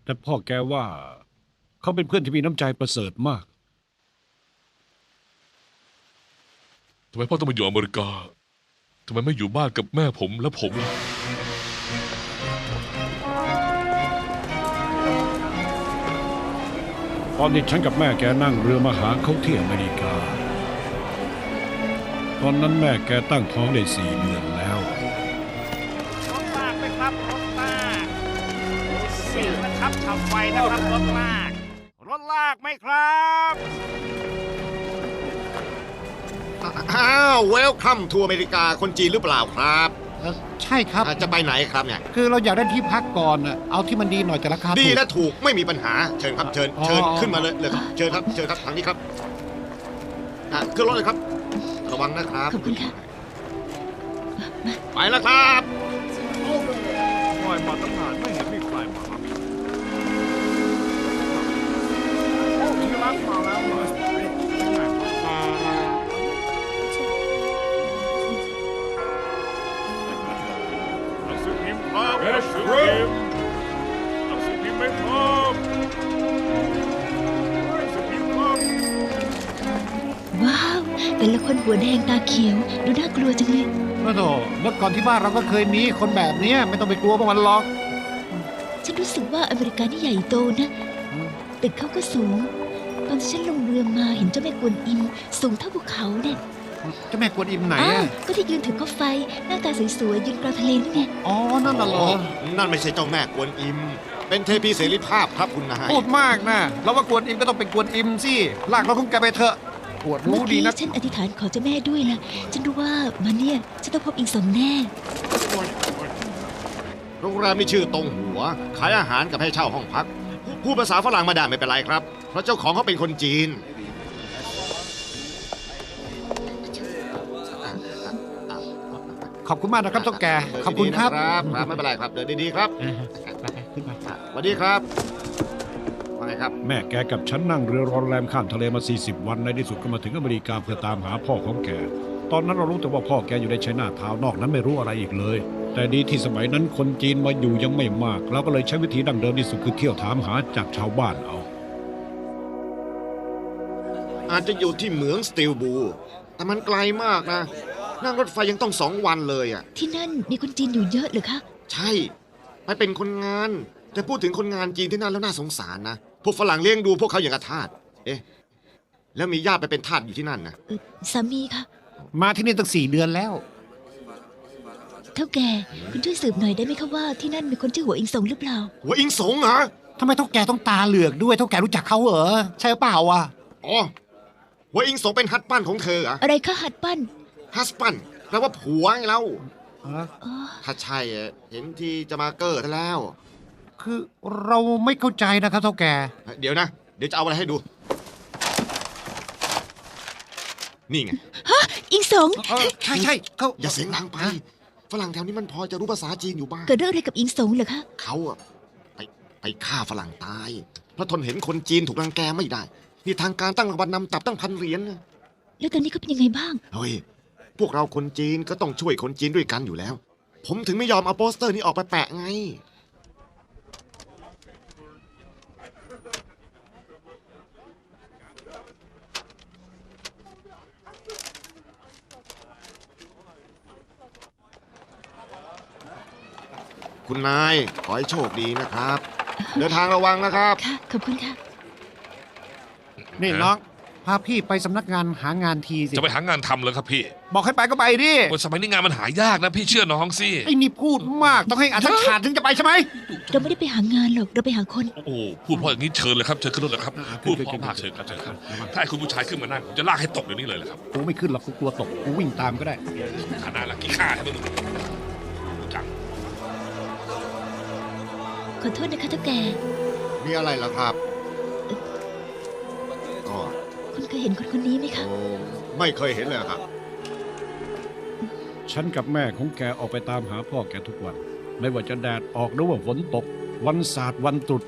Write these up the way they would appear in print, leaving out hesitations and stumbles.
แต่พ่อแกว่าเขาเป็นเพื่อนที่มีน้ำใจประเสริฐมาก ทำไมพ่อต้องมาอยู่อเมริกาทำไมไม่อยู่บ้านกับแม่ผมและผมล่ะ ตอนนี้ฉันกับแม่แกนั่งเรือมาหาเขาที่อเมริกา ตอนนั้นแม่แกตั้งท้องได้4 เดือนแล้ว รถลากไหมครับรถลากสิ่งนะครับทำไฟนะครับรถลากรถลากไหมครับ อ้าวเวลคัมทูอเมริกาคนจีนหรือเปล่าครับ ใช่ครับ จะไปไหนครับเนี่ย คือเราอยากได้ที่พักก่อนน่ะเอาที่มันดีหน่อยแต่ราคา ดี ถูก และถูกไม่มีปัญหาเชิญครับเชิญ อ๋อ เชิญขึ้นมาเลยครับเชิญครับเชิญครับทางนี้ครับขึ้นรถเลยครับ ระวังนะครับ ขอบคุณค่ะ ไปแล้วครับ ปล่อยมาตั้งนานไม่เห็นมีใครมาโอ้ที่รักมาแล้วเลยหนังสือพิมพ์ครับหนังสือพิมพ์หนังสือพิมพ์ไหมครับหนังสือพิมพ์ครับ ว้าว แต่ละคนหัวแดงตาเขียว ดูน่ากลัวจังเลย โอ้โหเมื่อก่อนที่บ้านเราก็เคยมีคนแบบเนี้ยไม่ต้องไปกลัวพวกมันหรอก ฉันรู้สึกว่าอเมริกานี่ใหญ่โตนะ ตึกเขาก็สูง ตอนที่ฉันลงเรือมาเห็นเจ้าแม่กวนอิมสูงเท่าภูเขาเนี่ย เจ้าแม่กวนอิมไหน อ้าว อะ ก็ที่ยืนถือข้าวไฟ หน้าตาสวยๆยืนกลางทะเลนี่ไง อ๋อ นั่นน่ะเหรอ นั่นไม่ใช่เจ้าแม่กวนอิม เป็นเทพีเสรีภาพครับคุณนาย พูดมากนะเราว่ากวนอิมก็ต้องเป็นกวนอิมสิลากเราคุ้มแกไปเถอะปวด เมื่ รู้ อ ดี กี้ นะ ฉันอธิษฐานขอเจ้าแม่ด้วยล่ะ ฉันรู้ว่ามันเนี่ยฉันต้องพบอิงสมแน่ โรงแรมมีชื่อตรงหัว ขายอาหารกับให้เช่าห้องพัก พูดภาษาฝรั่งมาได้ไม่เป็นไรครับ เพราะเจ้าของเขาเป็นคนจีน ขอบคุณมากนะครับเจ้าแกขอบคุณครับ ครับไม่เป็นไรครับเดินดีๆครับ ไปขึ้นมา สวัสดีครับว่าไงครับ แม่แกกับฉันนั่งเรือรอแรมข้ามทะเลมา40 วันในที่สุดก็มาถึงอเมริกาเพื่อตามหาพ่อของแก ตอนนั้นเรารู้แต่ว่าพ่อแกอยู่ในชัยนาทาวน์นอกนั้นไม่รู้อะไรอีกเลย แต่ดีที่สมัยนั้นคนจีนมาอยู่ยังไม่มากเราก็เลยใช้วิธีดั้งเดิมที่สุดคือเที่ยวถามหาจากชาวบ้านเอา อาจจะอยู่ที่เหมืองสตีลบู แต่มันไกลมากนะ นั่งรถไฟยังต้อง2 วันเลยอ่ะ ที่นั่นมีคนจีนอยู่เยอะเหรอคะ ใช่ ไปเป็นคนงาน แต่พูดถึงคนงานจีนที่นั่นแล้วน่าสงสารนะ พวกฝรั่งเลี้ยงดูพวกเขาอย่างกับทาส เอ๊ะ แล้วมีญาติไปเป็นทาสอยู่ที่นั่นนะ สามีคะ มาที่นี่ตั้ง4 เดือนแล้ว เท่าแก่คุณช่วยสืบหน่อยได้ไหมคะว่าที่นั่นมีคนชื่อหัวอิงสงหรือเปล่า หัวอิงสงเหรอ ทำไมเท่าแกต้องตาเหลือกด้วยเท่าแกรู้จักเขาเหรอใช่เปล่าอ่ะ อ๋อ หัวอิงสงเป็นฮัสบั้นของเธอเหรอ อะไรคะหัดปั้น ฮัสบั้นแปลว่าผัวไงเรา อ๋อ ถ้าใช่อะเห็นที่จะมาเกิดแล้ว คือเราไม่เข้าใจนะครับเท่าแก เดี๋ยวนะ เดี๋ยวจะเอาอะไรให้ดู นี่ไง อิงสง ใช่เขา อย่าเสียงดังไป ฝรั่งแถวนี้มันพอจะรู้ภาษาจีนอยู่บ้าง เกิดเรื่องอะไรกับอิงสงเหรอคะ เขาอะไปฆ่าฝรั่งตาย เพราะทนเห็นคนจีนถูกรังแกไม่ได้ นี่ทางการตั้งรางวัลนำจับตั้ง1,000 เหรียญนะ แล้วตอนนี้เขาเป็นยังไงบ้าง เฮ้ย พวกเราคนจีนก็ต้องช่วยคนจีนด้วยกันอยู่แล้ว ผมถึงไม่ยอมเอาโปสเตอร์นี้ออกไปแปะไง คุณนาย ขอให้โชคดีนะครับ เดินทางระวังนะครับ ค่ะ ขอบคุณค่ะ นี่น้องพาพี่ไปสำนักงานหางานทีสิ จะไปหางานทำเลยครับพี่ บอกให้ไปก็ไปดิ วันสมัยนี้งานมันหายากนะพี่เชื่อน้องสิ ไอ้นี่พูดมากต้องให้อัธขาดถึงจะไปใช่ไหม เราไม่ได้ไปหางานหรอก เราไปหาคน โอ้โหพูดเพราะอย่างนี้เชิญเลยครับเชิญขึ้นรถเลยครับพูดเพราะมากเชิญครับเชิญครับถ้าให้คุณผู้ชายขึ้นมานั่งผมจะลากให้ตกเดี๋ยวนี้เลยแหละครับ กูไม่ขึ้นหรอกกูกลัวตกกูวิ่งตามก็ได้ ขาหน้าละกี่ข้าให้มึงจัง ขอโทษนะคะเท่าแก่ มีอะไรล่ะครับก็ คุณเคยเห็นคนคนนี้ไหมคะ โอ้ไม่เคยเห็นเลยครับ ฉันกับแม่ของแกออกไปตามหาพ่อแกทุกวัน ไม่ว่าจะแดดออกหรือว่าฝนตก วันศาสตร์วันตรุษ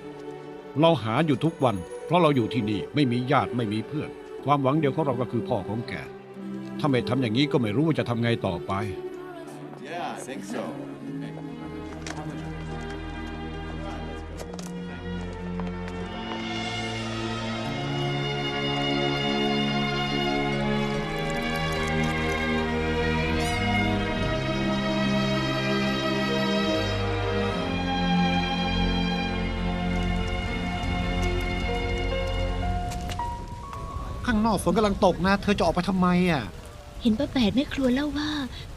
เราหาอยู่ทุกวัน เพราะเราอยู่ที่นี่ไม่มีญาติไม่มีเพื่อน ความหวังเดียวของเราก็คือพ่อของแก ถ้าไม่ทำอย่างนี้ก็ไม่รู้ว่าจะทำไงต่อไป Yeah, I think so. ข้างนอกฝนกำลังตกนะ เธอจะออกไปทำไมอ่ะ เห็นป้าแปดแม่ครัวเล่าว่า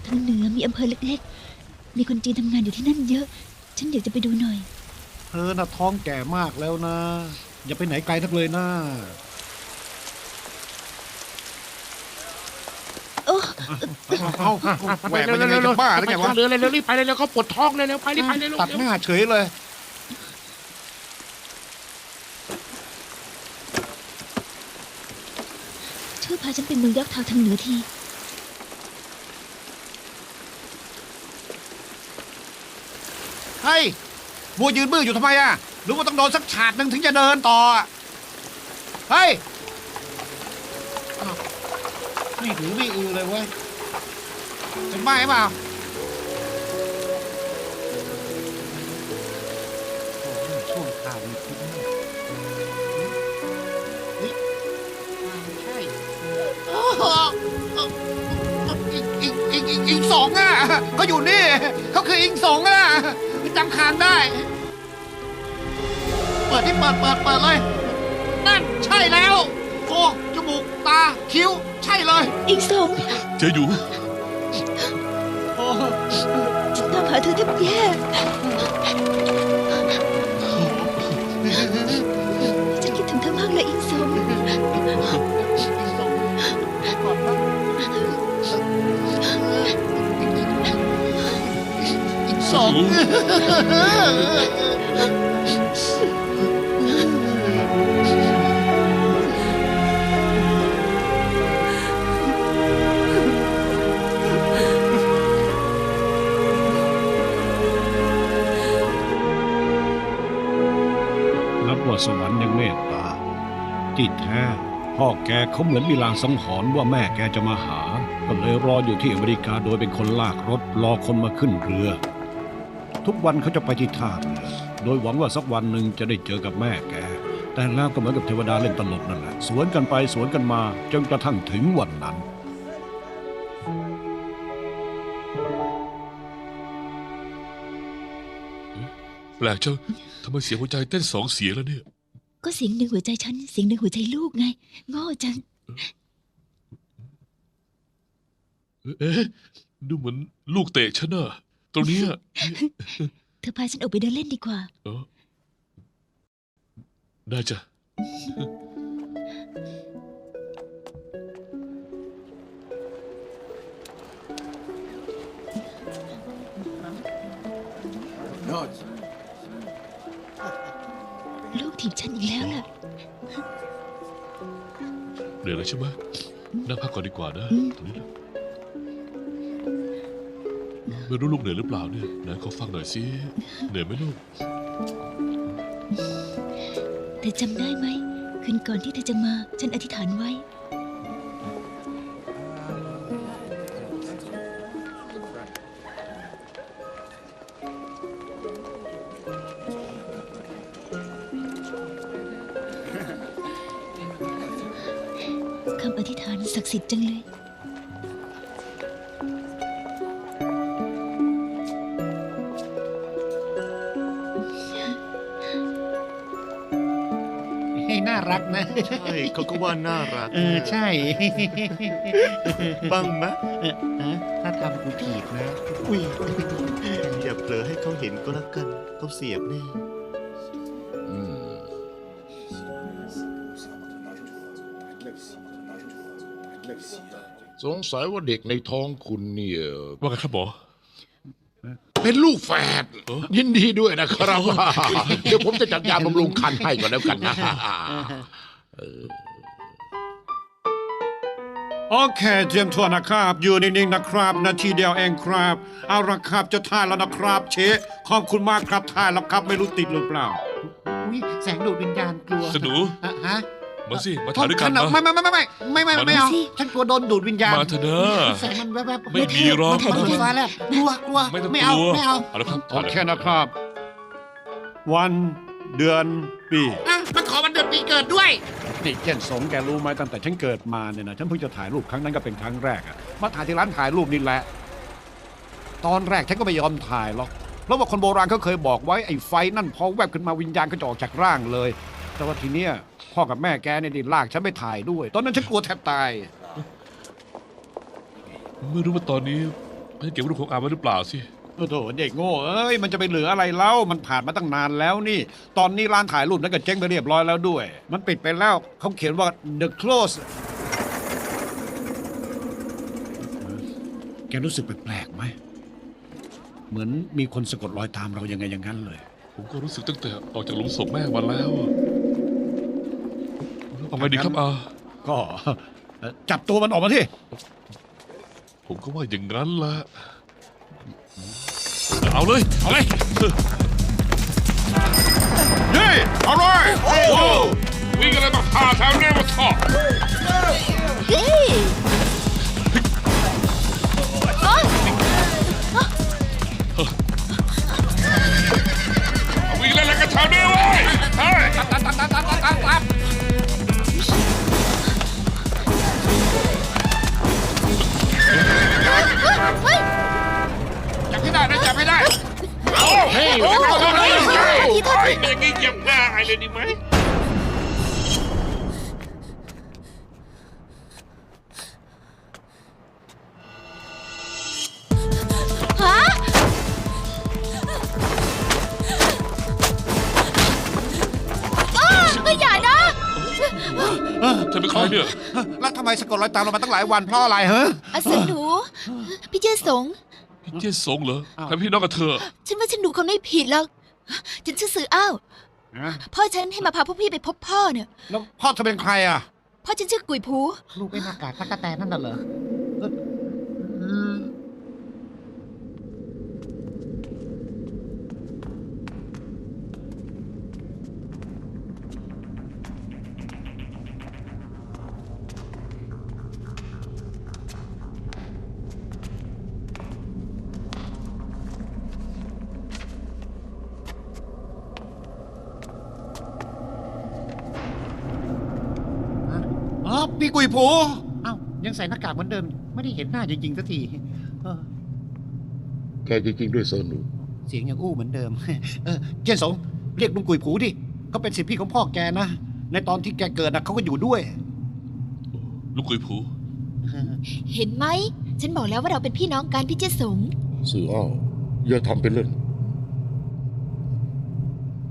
ทางเหนือมีอำเภอเล็กๆ มีคนจีนทำงานอยู่ที่นั่นเยอะ ฉันอยากจะไปดูหน่อย เธอน่ะท้องแก่มากแล้วนะ อย่าไปไหนไกลนักเลยนะ โอ้ เอาแหวกไปยังไงจะบ้าหรือไงวะ เร็วๆรีบไปเร็วๆเขาปวดท้องเร็วๆไปรีบไปเร็วๆ ตัดหน้าเฉยเลย ช่วยพาฉันไปเมืองยักษ์เทาทางเหนือที เฮ้ยบัวยืนบื้ออยู่ทำไมอ่ะหรือว่าต้องโดนสักฉาดหนึ่งถึงจะเดินต่ออะเฮ้ยอ้าวไม่ถือไม่อือเลยเว้ยเป็นบ้าเปล่าโอ้โหช่วงข่าวมีพิษมากเฮ้ยไม่ใช่โอ้โหอิงสองอ่ะเขาอยู่นี่เขาคืออิงสองอ่ะจำคางได้ เปิดที่เปิดเลย นั่นใช่แล้ว โอ้จมูกตาคิ้ว ใช่เลย อิงสง เจออยู่ โอ้ ฉันตามหาเธอแทบแย่ฉันคิดถึงเธอมากเลยอิงสง อิงสอง นับว่าสวรรค์ยังเมตตาที่แท้พ่อแกเขาเหมือนมีลางสังหรณ์ว่าแม่แกจะมาหา ก็เลยรออยู่ที่อเมริกาโดยเป็นคนลากรถรอคนมาขึ้นเรือ ทุกวันเขาจะไปที่ท่าเรือโดยหวังว่าสักวันหนึ่งจะได้เจอกับแม่แก แต่แล้วก็เหมือนกับเทวดาเล่นตลกนั่นแหละสวนกันไปสวนกันมาจนกระทั่งถึงวันนั้น แปลกจังทำไมเสียงหัวใจเต้นสองเสียงแล้วเนี่ย ก็เสียงหนึ่งหัวใจฉันเสียงหนึ่งหัวใจลูกไงโง่จัง เอ๊ะดูเหมือนลูกเตะฉันน่ะตรงเนี้ย เธอพาฉันออกไปเดินเล่นดีกว่า เออได้จ้ะ ลูกถีบฉันอีกแล้วล่ะ เหนื่อยแล้วใช่ไหมนั่งพักก่อนดีกว่านะ อืม ตรงนี้นะไม่รู้ลูกเหนื่อยหรือเปล่าเนี่ยไหนขอฟังหน่อยสิเหนื่อยไหมลูก เธอจำได้ไหมคืนก่อนที่เธอจะมาฉันอธิษฐานไว้ คำอธิษฐานศักดิ์สิทธิ์จังเลย ให้น่ารักนะ ใช่เขาก็ว่าน่ารัก ใช่ บ้างมะ ถ้าทำกูถีบนะ อุ้ยอย่าเผลอให้เขาเห็นก็แล้วกันเขาเสียบแน่ สงสัยว่าเด็กในท้องคุณเนี่ย ว่าไงครับหมอ เป็นลูกแฝด เออ ยินดีด้วยนะครับ เดี๋ยวผมจะจัดยาบำรุงคันให้ก่อนแล้วกันนะ โอเคเตรียมตัวนะครับ อยู่นิ่งๆนะครับนาทีเดียวเองครับ เอาละครับจะถ่ายแล้วนะครับเชฟขอบคุณมากครับถ่ายแล้วครับไม่รู้ติดหรือเปล่า อุ๊ยแสงดูดวิญญาณกลัว สนู อะฮะ มาสิมาถ่ายด้วยกัน นะ นะ ไม่เอา สิ ฉันกลัวโดนดูดวิญญาณ มาเถอะนะ แสงมันแวบๆ ไม่มีหรอก มาถ่ายด้วยกัน ฟ้าแล้วกลัว ไม่ต้อง ไม่ ก เอา ลัว ไม่เอา เอาละครับ โอเคนะครับ วันเดือนปี อ่ะมันขอวันเดือนปีเกิดด้วย นี่เจนสงแกรู้ไหมตั้งแต่ฉันเกิดมาเนี่ยนะฉันเพิ่งจะถ่ายรูปครั้งนั้นก็เป็นครั้งแรกอะมาถ่ายที่ร้านถ่ายรูปนี่แหละ ตอนแรกฉันก็ไม่ยอมถ่ายหรอกเพราะว่าคนโบราณเขาเคยบอกไว้ไอ้ไฟนั่นพอแวบขึ้นมาวิญญาณก็จะออกจากร่างเลย แต่ว่าทีเนี้ยพ่อกับแม่แกเนี่ยดิลากฉันไปถ่ายด้วย ตอนนั้นฉันกลัวแทบตาย ไม่รู้ว่าตอนนี้มันเก็บรูปของอาไว้หรือเปล่าสิ โอ้โหเด็กโง่เอ้ยมันจะไปเหลืออะไรเล่ามันผ่านมาตั้งนานแล้วนี่ ตอนนี้ร้านถ่ายรูปนั้นก็เจ๊งไปเรียบร้อยแล้วด้วย มันปิดไปแล้วเขาเขียนว่า the close แกรู้สึกแปลกๆไหมเหมือนมีคนสะกดรอยตามเรายังไงอย่างนั้นเลย ผมก็รู้สึกตั้งแต่ออกจากหลุมศพแม่มาแล้วเอาไงดีครับอา ก็จับตัวมันออกมาที่ ผมก็ว่าอย่างนั้นแหละเอาเลย เอาเลย นี่เอาเลย โอ้โหวิ่งอะไรมาพาแถวเนี้ยมาทอด เฮ้ยอ๋อ วิ่งอะไรกันแถวเนี้ยเว้ยเฮ้ย จับให้ได้นะจับให้ได้ เฮ้ย โอ้โหโทษทีโทษที เป็นอย่างนี้เหยียบหน้าไอ้เลยดีไหม ฮะอ้าก็อย่านะ เธอเป็นใครเนี่ย แล้วทำไมสะกดรอยตามเรามาตั้งหลายวันเพราะอะไรเหรอ อาสหนู พี่เจสง พี่เจสงเหรอใครพี่น้องกับเธอ ฉันว่าฉันดูเขาไม่ผิดหรอก ฉันชื่อสืออ้าว พ่อฉันให้มาพาพวกพี่ไปพบพ่อเนี่ย แล้วพ่อเธอเป็นใครอ่ะ พ่อฉันชื่อกุยผู ลูกเป็นอากาศตั๊กแตนนั่นน่ะเหรอ อ๋อพี่กุยผูเอ้ายังใส่หน้ากากเหมือนเดิม ไม่ได้เห็นหน้าจริงๆสักทีเออ แกจริงๆด้วยเซิร์นหนู เสียงยังอู้เหมือนเดิม เจนสงเรียกลุงกุยผูดิเขาเป็นศิษย์พี่ของพ่อแกนะ ในตอนที่แกเกิดนะเขาก็อยู่ด้วย ลูกกุยผู เห็นไหม ฉันบอกแล้วว่าเราเป็นพี่น้องกันพี่เจสง สื่ออ้าวอย่าทำเป็นเล่น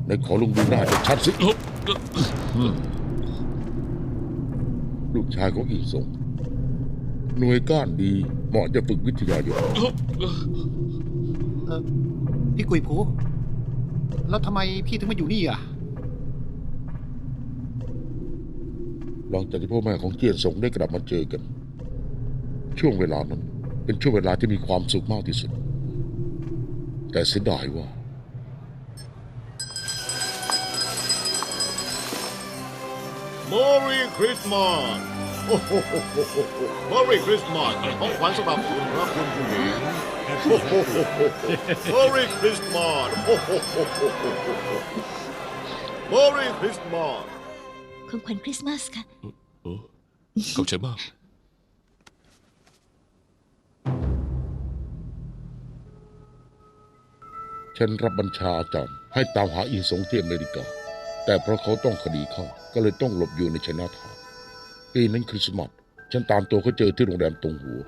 ในขอลุงดูหน้าชัดๆสิ ลูกชายของอีสงหน่วยก้านดีเหมาะจะฝึกวิทยายุทธ์ พี่กุยผูแล้วทำไมพี่ถึงมาอยู่นี่อ่ะ หลังจากที่พ่อแม่ของเจียนสงได้กลับมาเจอกัน ช่วงเวลานั้นเป็นช่วงเวลาที่มีความสุขมากที่สุด แต่เสียดายว่า Merry Christmas โอ้โห Merry Christmas ของขวัญสำหรับคุณครับคุณผู้หญิง Merry Christmas Merry Christmas ของขวัญคริสต์มาสค่ะ ขอบใจมาก ฉันรับบัญชาอาจารย์ให้ตามหาอีสงที่อเมริกา แต่เพราะเขาต้องคดีเข้าก็เลยต้องหลบอยู่ในชัยนาทาวน์ปีนั้นคริสต์มาสฉันตามตัวเขาเจอที่โรงแรมตรงหัว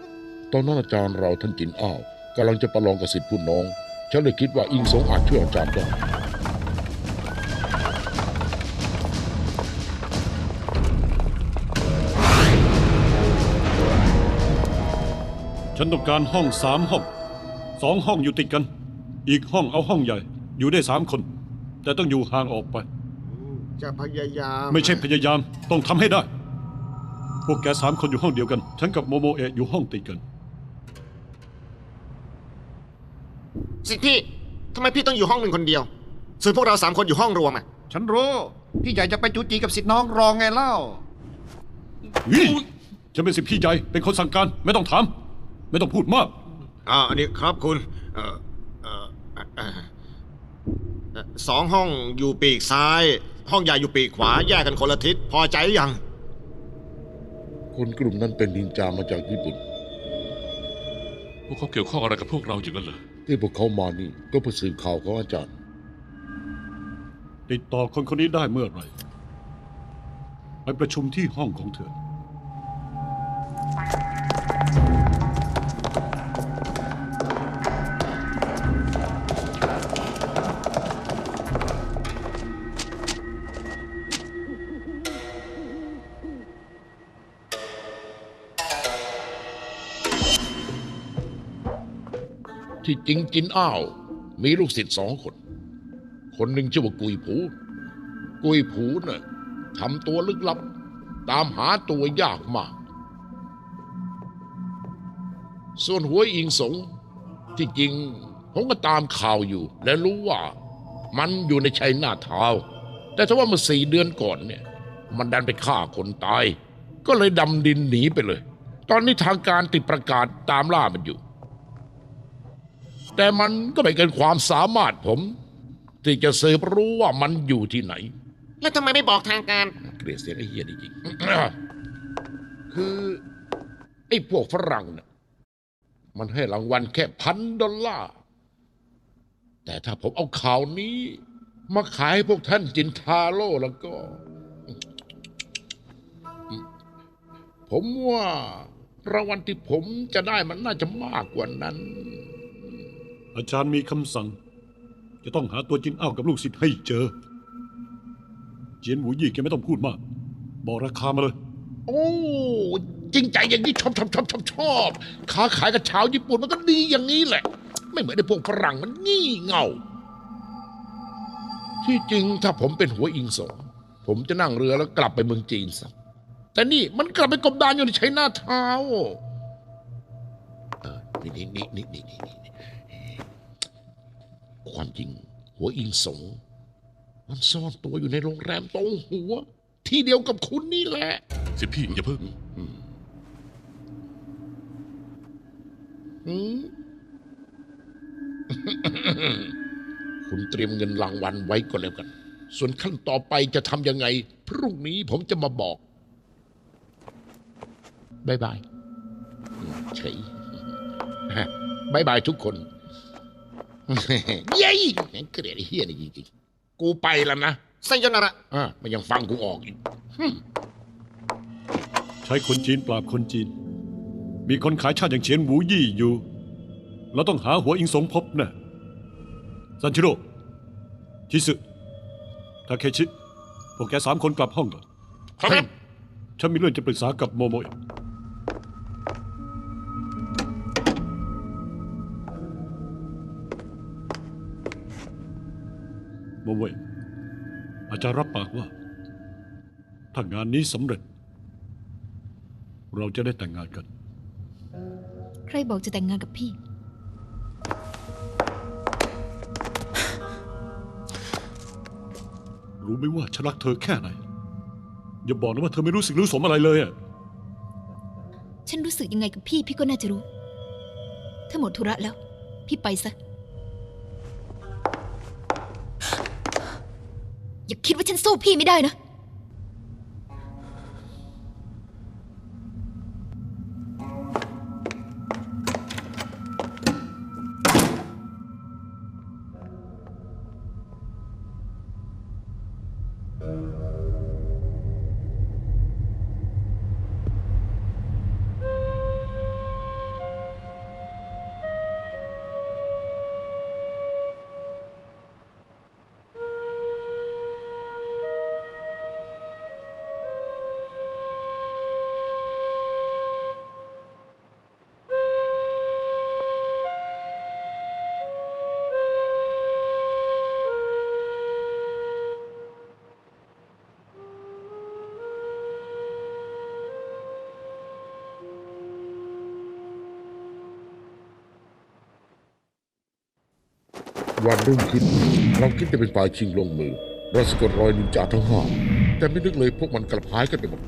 ตอนนั้นอาจารย์เราท่านจินอ้าวกำลังจะประลองกับศิษย์ผู้น้อง ฉันเลยคิดว่าอิงสงอาจช่วยอาจารย์ได้ ฉันต้องการห้อง3 ห้อง2 ห้องอยู่ติดกัน อีกห้องเอาห้องใหญ่ อยู่ได้3 คน แต่ต้องอยู่ห่างออกไป จะพยายาม ไม่ใช่พยายามต้องทำให้ได้ พวกแก3 คนอยู่ห้องเดียวกัน ฉันกับโมโมเอะอยู่ห้องติดกัน สิพี่ทำไมพี่ต้องอยู่ห้องหนึ่งคนเดียว ส่วนพวกเรา3 คนอยู่ห้องรวมอ่ะ ฉันรู้ พี่ใหญ่จะไปจูจีกับศิษย์น้องรองไงเล่า ฉันเป็นสิทธิพี่ใหญ่เป็นคนสั่งการไม่ต้องถามไม่ต้องพูดมาก อันนี้ครับคุณ2 ห้องอยู่ปีกซ้าย ห้องใหญ่อยู่ปีกขวาแยกกันคนละทิศพอใจหรือยัง คนกลุ่มนั้นเป็นนินจามาจากญี่ปุ่น พวกเขาเกี่ยวข้องอะไรกับพวกเราอย่างนั้นเหรอ ที่พวกเขามานี่ก็เพื่อสืบข่าวของอาจารย์ ติดต่อคนคนนี้ได้เมื่อไหร่ ไปประชุมที่ห้องของเธอ ที่จริงจินอ้าวมีลูกศิษย์2 คน คนหนึ่งชื่อว่ากุยผู กุยผูน่ะทำตัวลึกลับ ตามหาตัวยากมาก ส่วนหัวอิงสงที่จริงผมก็ตามข่าวอยู่ และรู้ว่ามันอยู่ในชัยนาทาวน์แต่ถ้าว่าเมื่อ4 เดือนก่อนเนี่ย มันดันไปฆ่าคนตาย ก็เลยดำดินหนีไปเลย ตอนนี้ทางการติดประกาศตามล่ามันอยู่ แต่มันก็ไม่เกินความสามารถผม ที่จะสืบรู้ว่ามันอยู่ที่ไหน แล้วทำไมไม่บอกทางการ เกลียดเสียงไอ้เฮียจริงๆ คือไอ้พวกฝรั่งเนี่ยมันให้รางวัลแค่$1,000 แต่ถ้าผมเอาข่าวนี้ มาขายให้พวกท่านจินทาโร่แล้วก็ ผมว่ารางวัลที่ผมจะได้มันน่าจะมากกว่านั้น อาจารย์มีคำสั่ง จะต้องหาตัวจินอ้าวกับลูกศิษย์ให้เจอ เจียนหูยี่แกไม่ต้องพูดมาก บอกราคามาเลย โอ้จริงใจอย่างนี้ชอบค้าขายกับชาวญี่ปุ่นมันก็ดีอย่างนี้แหละ ไม่เหมือนไอ้พวกฝรั่งมันงี่เง่า ที่จริงถ้าผมเป็นหัวอิงสงผมจะนั่งเรือแล้วกลับไปเมืองจีนซะแต่นี่มันกลับไปกบดานอยู่ในชัยนาทาวน์นี่ความจริงหัวอิงสงมันซ่อนตัวอยู่ในโรงแรมตรงหัว ที่เดียวกับคุณนี่แหละ สิพี่อย่าเพิ่ง คุณเตรียมเงินรางวัลไว้ก่อนแล้วกัน ส่วนขั้นต่อไปจะทำยังไง พรุ่งนี้ผมจะมาบอกบายบายเฉยบายบายทุกคน เย้เกลียดไอ้เฮียนี่จริงๆกูไปแล้วนะ ไซยนาระ มันยังฟังกูออกอีก ใช้คนจีนปราบคนจีน มีคนขายชาติอย่างเฉียนหูยี่อยู่ เราต้องหาหัวอิงสงพบนะซันชิโร่ชิสึทาเคชิ พวกแก3 คนกลับห้องก่อน ครับ ฉันมีเรื่องจะปรึกษากับโมโมะโมโมะอาจารย์รับปากว่า ถ้างานนี้สำเร็จ เราจะได้แต่งงานกัน ใครบอกจะแต่งงานกับพี่ รู้ไหมว่าฉันรักเธอแค่ไหน อย่าบอกนะว่าเธอไม่รู้สึกรู้สมอะไรเลยอะ ฉันรู้สึกยังไงกับพี่พี่ก็น่าจะรู้ ถ้าหมดธุระแล้ว พี่ไปซะ อย่าคิดว่าฉันสู้พี่ไม่ได้นะ วันรุ่งขึ้นเราคิดจะเป็นฝ่ายชิงลงมือ เราสะกดรอยนินจาทั้ง5แต่ไม่นึกเลยพวกมันกลับหายกันไปหมด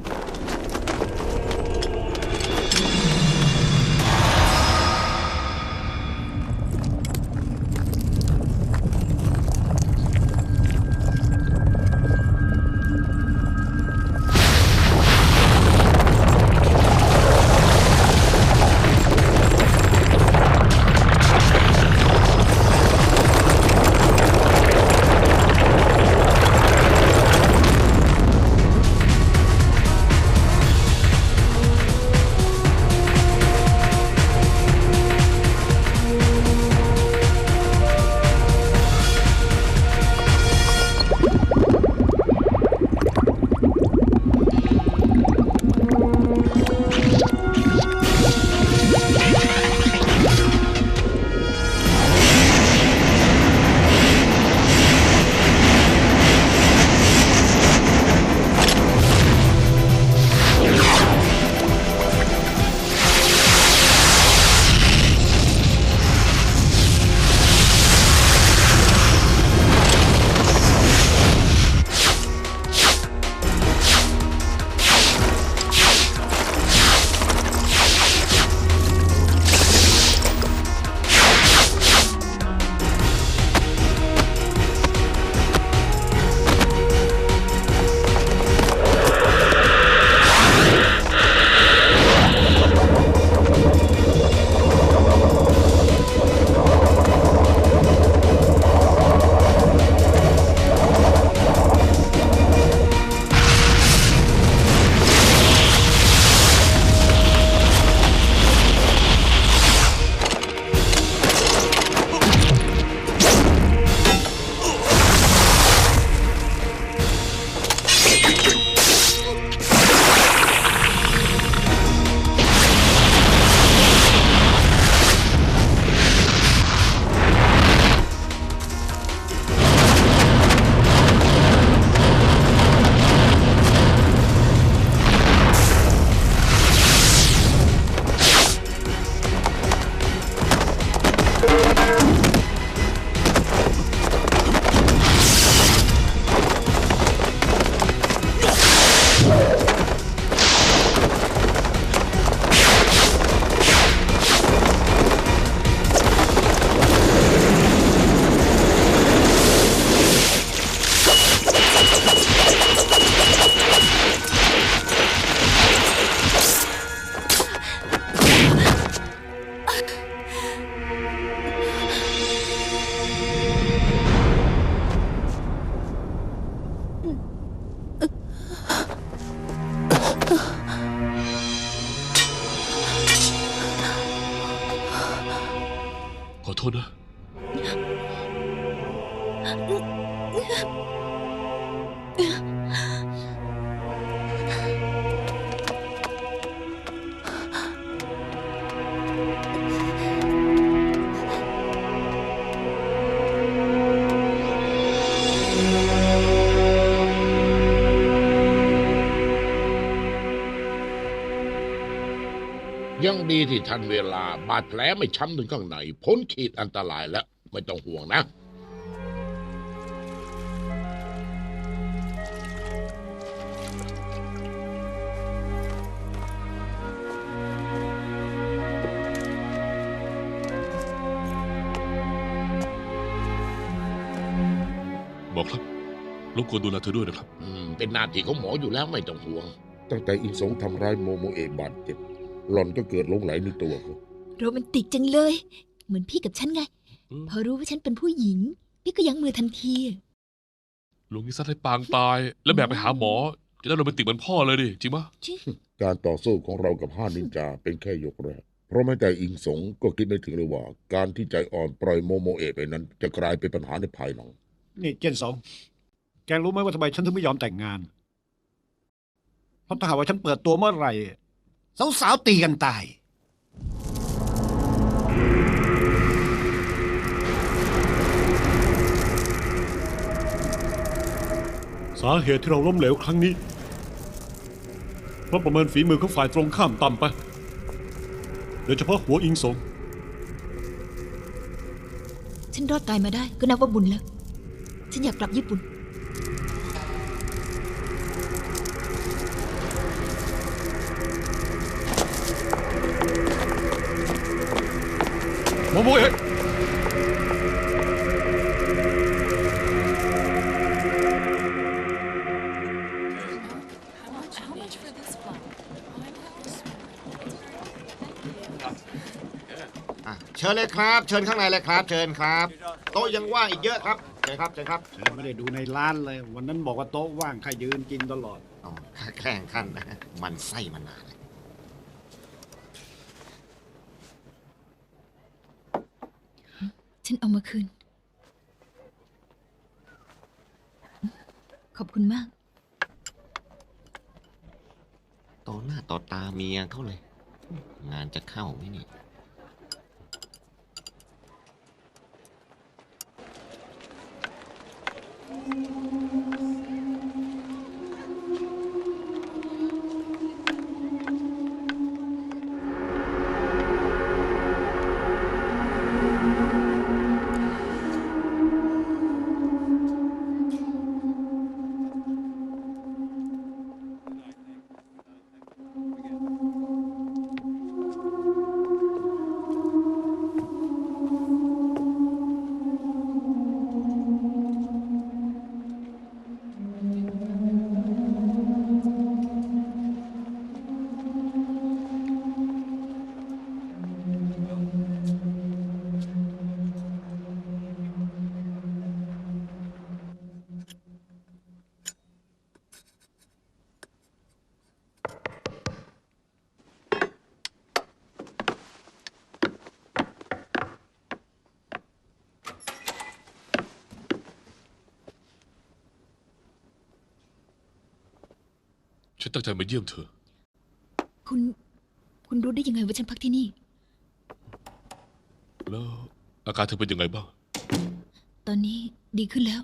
ขอโทษนะ ยังดีที่ทันเวลาบาดแผลไม่ช้ำถึงข้างในพ้นขีดอันตรายแล้วไม่ต้องห่วงนะ บอกครับรบกวนดูแลเธอด้วยนะครับ เป็นหน้าที่ของหมออยู่แล้วไม่ต้องห่วง ตั้งแต่อินสงทำร้ายโมโมเอะบาดเจ็บหล่อนก็เกิดหลงไหลในตัวเขา โรแมนติกจังเลย เหมือนพี่กับฉันไง อืม พอรู้ว่าฉันเป็นผู้หญิง พี่ก็ยั้งมือทันที ลุงนี่ซัดให้ปางตาย แล้วแบกไปหาหมอ จะได้โรแมนติกเหมือนพ่อเลยดิ จริงปะ การต่อสู้ของเรากับ5 นินจาเป็นแค่ยกแรกเพราะแม้แต่อิงสงก็คิดไม่ถึงเลยว่า การที่ใจอ่อนปล่อยโมโมเอะไปนั้น จะกลายเป็นปัญหาในภายหลัง นี่เจนสองแกรู้ไหมว่าทำไมฉันถึงไม่ยอมแต่งงาน เพราะถ้าหากว่าฉันเปิดตัวเมื่อไหร่ สาวๆตีกันตาย สาเหตุที่เราล้มเหลวครั้งนี้ เพราะประเมินฝีมือของฝ่ายตรงข้ามต่ำไป โดยเฉพาะหัวอิงสง ฉันรอดตายมาได้ก็นับว่าบุญแล้ว ฉันอยากกลับญี่ปุ่น โมโมเอะ เชิญเลยครับ เชิญข้างในเลยครับ เชิญครับ โต๊ะยังว่างอีกเยอะครับ เชิญครับ เชิญครับ ฉันไม่ได้ดูในร้านเลย วันนั้นบอกว่าโต๊ะว่างใครยืนกินตลอด อ๋อแกล้งขั้นนะมันไส้มานาน ฉันเอามาคืน ขอบคุณมาก ต่อหน้าต่อตาเมียเขาเลย งานจะเข้าไหมนี่ ฉันตั้งใจมาเยี่ยมเธอ คุณรู้ได้ยังไงว่าฉันพักที่นี่ แล้วอาการเธอเป็นยังไงบ้าง ตอนนี้ดีขึ้นแล้ว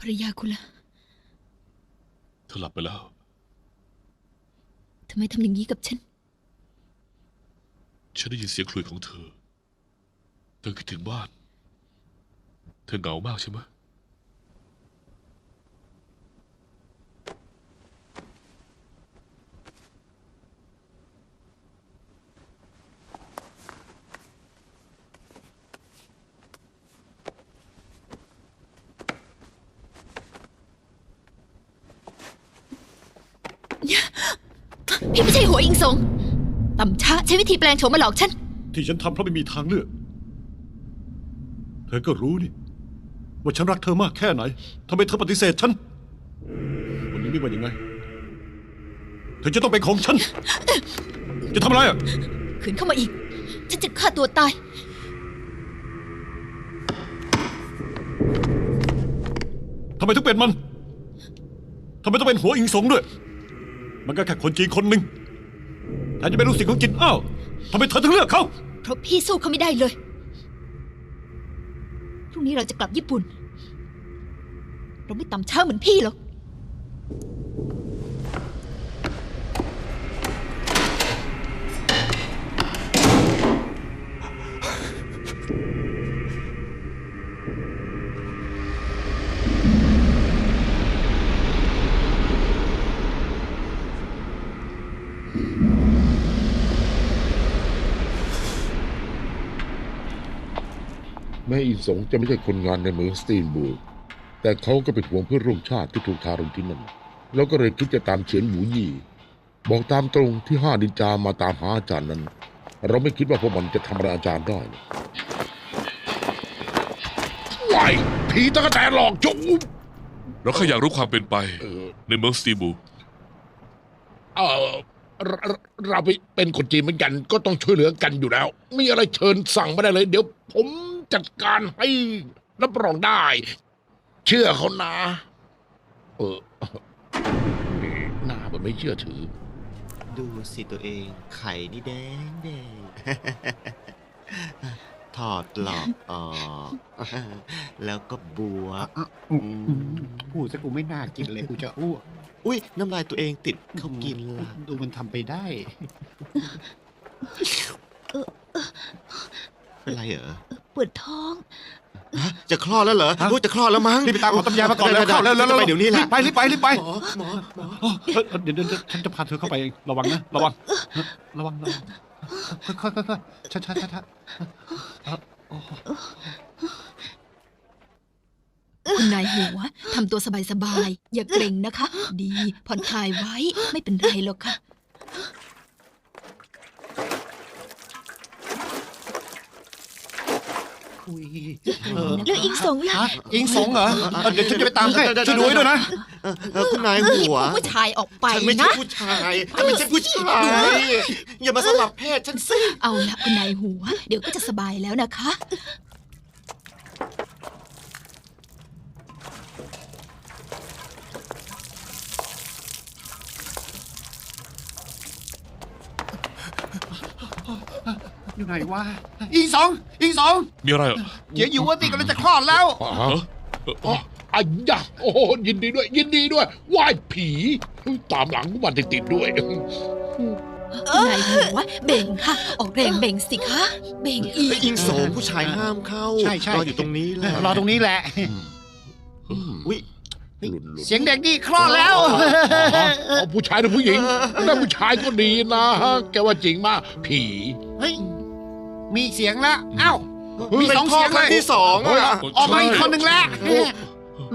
ภรรยาคุณล่ะ เธอหลับไปแล้ว ทำไมทำอย่างนี้กับฉัน ฉันได้ยินเสียงคลุยของเธอ เธอคิดถึงบ้าน เธอเหงามากใช่ไหม พี่ไม่ใช่หัวอิงสงต่ำช้าใช้วิธีแปลงโฉมมาหลอกฉัน ที่ฉันทำเพราะไม่มีทางเลือก เธอก็รู้นี่ ว่าฉันรักเธอมากแค่ไหนทำไมเธอปฏิเสธฉัน วันนี้ไม่ว่ายังไง เธอจะต้องเป็นของฉัน จะทำอะไรอ่ะ ขืนเข้ามาอีก ฉันจะฆ่าตัวตาย ทำไมถึงเป็นมัน ทำไมต้องเป็นหัวอิงสงด้วย มันก็แค่คนจีนคนหนึ่งแทนจะเป็นลูกศิษย์ของจินอ้าวทำไมเธอถึงเลือกเขา เพราะพี่สู้เขาไม่ได้เลย พรุ่งนี้เราจะกลับญี่ปุ่น เราไม่ต่ำช้าเหมือนพี่หรอก แม้อินสงจะไม่ใช่คนงานในเมืองสตีนบูร์กแต่เขาก็เป็นห่วงเพื่อนร่วมชาติที่ถูกทารุณที่นั่น แล้วก็เลยคิดจะตามเฉียนหมูยี่บอกตามตรงที่ห้านินจามาตามหาอาจารย์นั้น เราไม่คิดว่าพวกมันจะทำอะไรอาจารย์ได้วายผีตะกแตนหลอกจุ๊บ เราแค่อยากรู้ความเป็นไป ในเมืองสตีบู เออเราเป็นคนจีนเหมือนกัน ก็ต้องช่วยเหลือกันอยู่แล้ว มีอะไรเชิญสั่งมาได้เลย เดี๋ยวผมจัดการให้รับรองได้ เชื่อเขานะ หน้ามันไม่เชื่อถือ ดูสิตัวเอง ไข่นี่แดงแดง ถอดหลอกออก แล้วก็บัว พูดซะกูไม่น่ากินเลยกูจะอ้วก อุ้ยน้ำลายตัวเองติดเขากินละ ดูมันทำไปได้ เป็นไรเหรอ ปวดท้อง ฮะจะคลอดแล้วเหรอรู้จะคลอดแล้วมั้ง รีบไปตามหมอตำยามาก่อนเลย ได้ๆๆ เข้าแล้ว จะไปเดี๋ยวนี้แหละ รีบไป หมอหมอหมอ เดี๋ยวฉันจะพาเธอเข้าไปเองระวังนะ ระวังค่อยๆช้าๆ คุณนายหัวทำตัวสบายๆ อย่าเกรงนะคะ ดีผ่อนคลายไว้ ไม่เป็นไรหรอกค่ะ คุย แล้วอิงสงล่ะ ฮะอิงสงเหรอเดี๋ยวฉันจะไปตามให้ช่วยดูให้ด้วยนะ คุณนายหัว ผู้ชายออกไป ฉันไม่ใช่ นะ ผู้ชายฉันไม่ใช่ผู้ชาย อย่ามาสลับเพศฉันสิ เอาละคุณนายหัว เดี๋ยวก็จะสบายแล้วนะคะ อยู่ไหนวะอิงสง มีอะไรอ่ะ เดี๋ยวอยู่ว่าติกำลังจะคลอดแล้ว อ้ยะโอ้โหยินดีด้วยไหว้ผีตามหลังมันติดๆด้วย คุณนายหัว เบ่งค่ะ ออกแรงเบ่งสิคะ เบ่งอีก อิงโสผู้ชายห้ามเข้า ใช่ รออยู่ตรงนี้แหละ รอตรงนี้แหละ อุ้ย หลุน เสียงเด็กนี่คลอดแล้ว เอาผู้ชายหรือผู้หญิงได้ผู้ชายก็ดีนะแกว่าจริงมากผี เฮ้ย มีเสียงแล้ว เอ้า มี เป็น สอง พ่อ เสียง ค เล รั้ง ย ที่สองอ่ะ ออกมาอีกคนหนึ่งแล้ว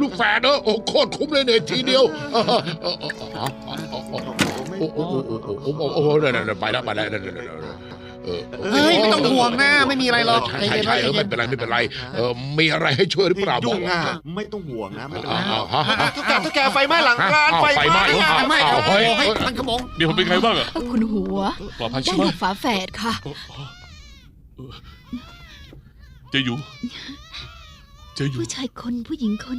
ลูกแฝดโอ้โคตรคุ้มเลยเนี่ยทีเดียวโอ้เนี่ยไปแล้วเฮ้ย ไม่ต้องห่วงนะ ไม่มีอะไรหรอก ใช่ไม่เป็นไรมีอะไรให้ช่วยหรือเปล่า ยุ่งอ่ะไม่ต้องห่วงนะไม่เป็นไรถ้าแกไฟไหม้หลังร้านไฟไหม้ ไม่เอาเฮ้ยท่านขโมง มีคนเป็นไงบ้างอ่ะ คุณหัว ปลอดภัย ได้ ใช่ไหม ลูกฝาแฝดค่ะ เจอยู่ ผู้ชายคนผู้หญิงคน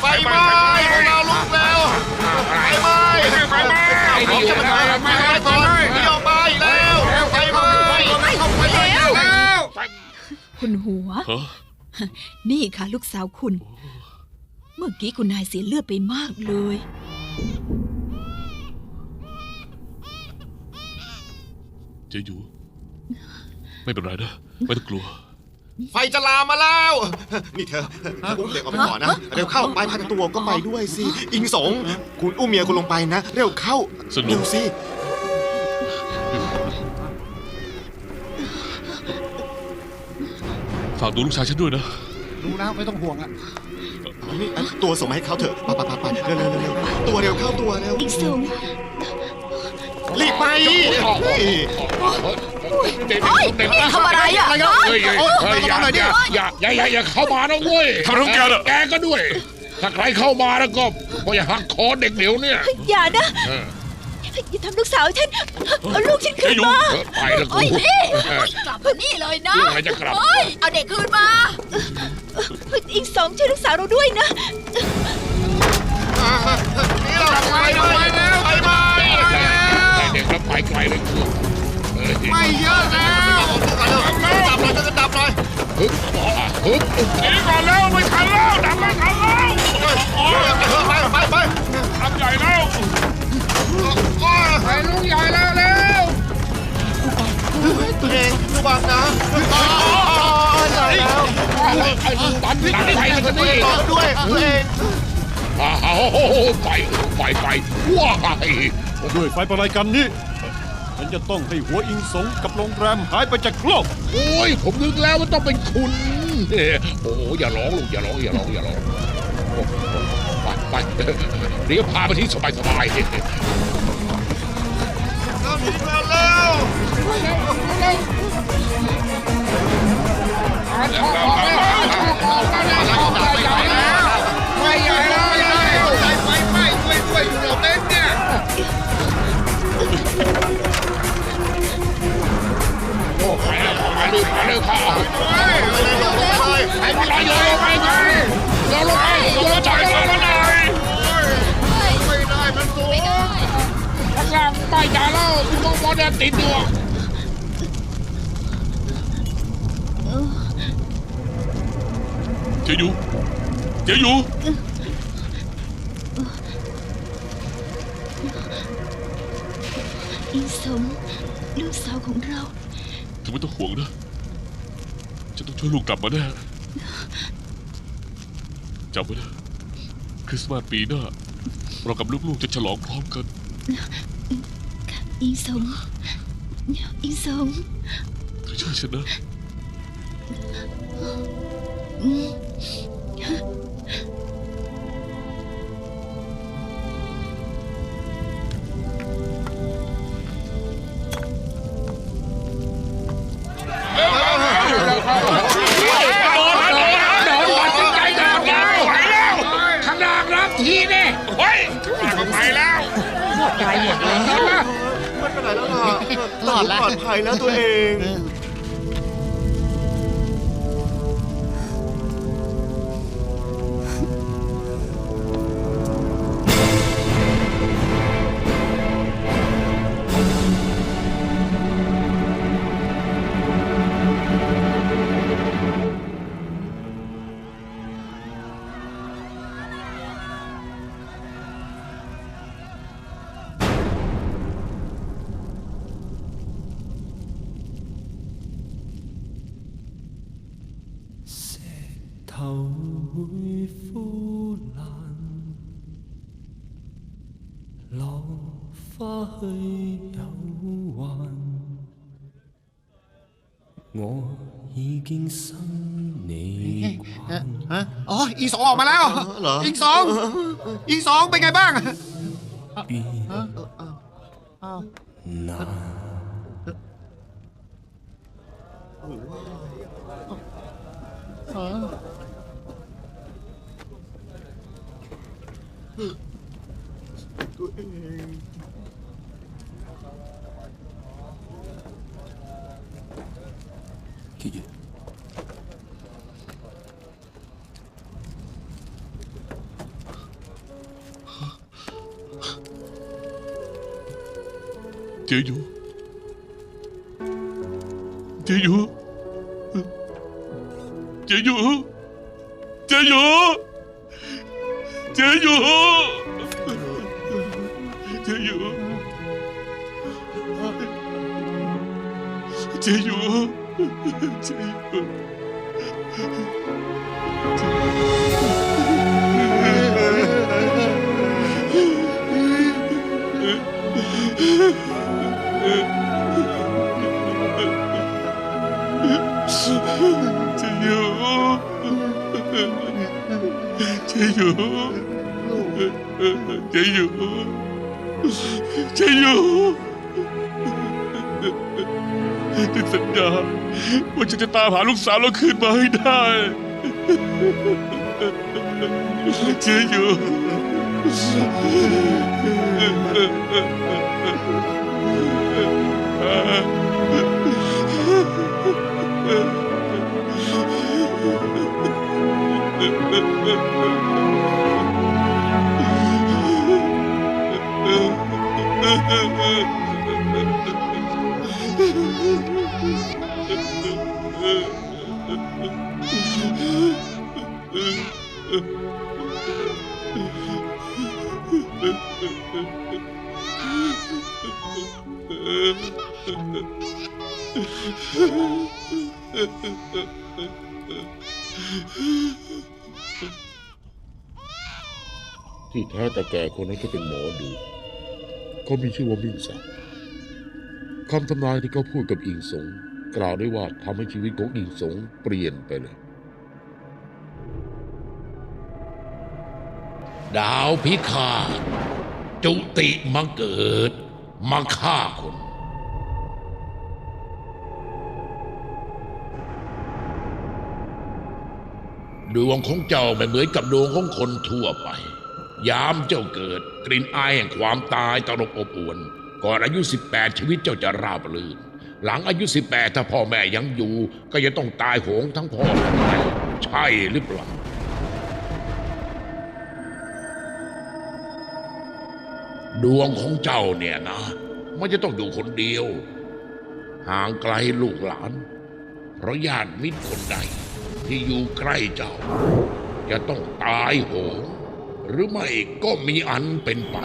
ไฟไหม้พวกเราลุกแล้วไฟไหม้ของจะมาทำไฟไหม้ก่อนไม่ออกมาอีกแล้วไฟไหม้ คุณหัว ฮะ นี่ค่ะลูกสาวคุณ เมื่อกี้คุณนายเสียเลือดไปมากเลย เจอยู่ ไม่เป็นไรนะไม่ต้องกลัว ไฟจะลามมาแล้ว นี่เธออุ้มเด็กออกไปก่อนนะ เร็วเข้าไปพาตัวก็ไปด้วยสิ อิงสง คุณอุ้มเมียคุณลงไปนะ เร็วเข้า สนุก เร็วสิ ฝากดูลูกชายฉันด้วยนะ รู้แล้วไม่ต้องห่วงอ่ะ นี่ตัวส่งมาให้เขาเถอะไปเร็วตัวเร็วเข้าตัวเร็ว อีกสอง รีบไป ทำอะไรอ่ะเฮ้ยอย่าเข้ามานะเว้ย ทำอะไรของแกน่ะ แกก็ด้วย ถ้าใครเข้ามาแล้วก็อย่าหักคอเด็กเดี๋ยวเนี่ย อย่านะอย่าทำลูกสาวฉันเอาลูกฉันคืนมา ไปแล้วกู กลับมานี่เลยนะ อะไรจะกลับ เฮ้ย เอาเด็กคืนมา อีกสองช่วยลูกสาวเราด้วยนะ นี่เราไปแล้วไป เด็กแล้วไปไกลเลยกู ไม่เยอะแล้ว ดับหน่อยจะดับหน่อย ฮึบ หนีก่อนแล้วไม่ทันแล้วดับไม่ทันแล้ว ไป ทำใหญ่แล้ว ไปลูกใหญ่แล้วเร็ว ตัวเองระวังนะใช่แล้ว ตันไปกันนี่ ด้วยตัวเอง ไปว้าย ด้วยไฟประไลกันนี้ฉันจะต้องให้หัวอิงสงกับโรงแรมหายไปจากโลก โอ้ยผมนึกแล้วว่าต้องเป็นคุณโอ้อย่าร้องลูกอย่าร้องไปเดี๋ยวพาไปที่สบาย หนีมาแล้ว ไม่ใหญ่แล้วไปช่วยอยู่เราเต้นเนี่ยโอ้ไปแล้วมาเร็วเข้าไปมันลอยโยนไปไงโยนลงไปโยนใจลงมาหน่อยไม่ได้มันสูงข้างล่างใต้จ่าแล้วมองบอลเนี่ยติดอยู่ เจอยู่ อีกสองลูกสาวของเรา เธอไม่ต้องห่วงนะจะต้องช่วยลูกกลับมาแน่จำไว้นะคริสต์มาสปีหน้าเรากับลูกๆจะฉลองพร้อมกัน อีสอง เธอช่วยฉันนะ ข้างล่างรับทีนี่ เฮ้ยก็ไปแล้ว ไม่เป็นไรแล้วล่ะรอดแล้วปลอดภัยแล้วตัวเอง 頭會枯爛，落花去有還，我已經生你慣。 อ๋ออีกสองออกมาแล้ว เหรอ อีกสองเป็นไงบ้าง 變難。 ตัวเอง 結月，เจอยู่เจอยู่เจอยู่เจอยู่เจอยู่เจอยู่เจอยู่เจอยู่ จะอยู่จะอยู่จะอยู่จะอยู่ที่สัญญาว่าฉันจะตามหาลูกสาวเราคืนมาให้ได้จะอยู่ที่แท้แต่แก่คนนั้นก็เป็นหมอดูเขามีชื่อว่ามิ่งศักดิ์คำทำนายที่เขาพูดกับอิงสงกล่าวได้ว่าทำให้ชีวิตของอิงสงเปลี่ยนไปเลย ดาวพิฆาตจุติมาเกิดมาฆ่าคน ดวงของเจ้าไม่เหมือนกับดวงของคนทั่วไป ยามเจ้าเกิดกลิ่นอายแห่งความตายตลบอบอวนก่อนอายุ 18 ชีวิตเจ้าจะราบรื่นหลังอายุ 18 ถ้าพ่อแม่ยังอยู่ก็จะต้องตายโหงทั้งพ่อและแม่ใช่หรือเปล่า ดวงของเจ้าเนี่ยนะมันจะต้องอยู่คนเดียวห่างไกลลูกหลานเพราะญาติมิตรคนใดที่อยู่ใกล้เจ้าจะต้องตายโหงหรือไม่ก็มีอันเป็นไป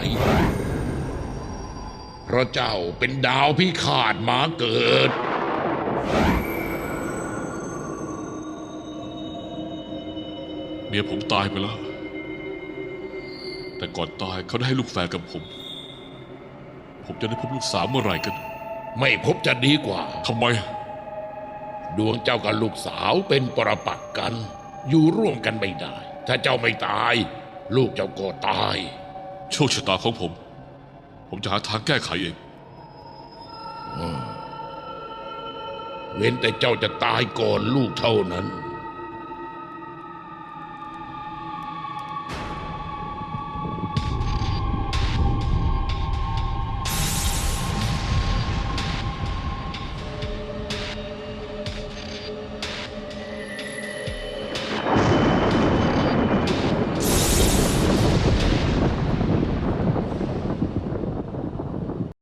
เพราะเจ้าเป็นดาวพิฆาตมาเกิด เมียผมตายไปแล้วแต่ก่อนตายเขาได้ให้ลูกแฝดกับผมจะได้พบลูกสาวเมื่อไหร่กัน ไม่พบจะดีกว่า ทำไม ดวงเจ้ากับลูกสาวเป็นปรปักษ์กัน อยู่ร่วมกันไม่ได้ ถ้าเจ้าไม่ตาย ลูกเจ้าก็ตาย โชคชะตาของผมจะหาทางแก้ไขเอง เว้นแต่เจ้าจะตายก่อนลูกเท่านั้น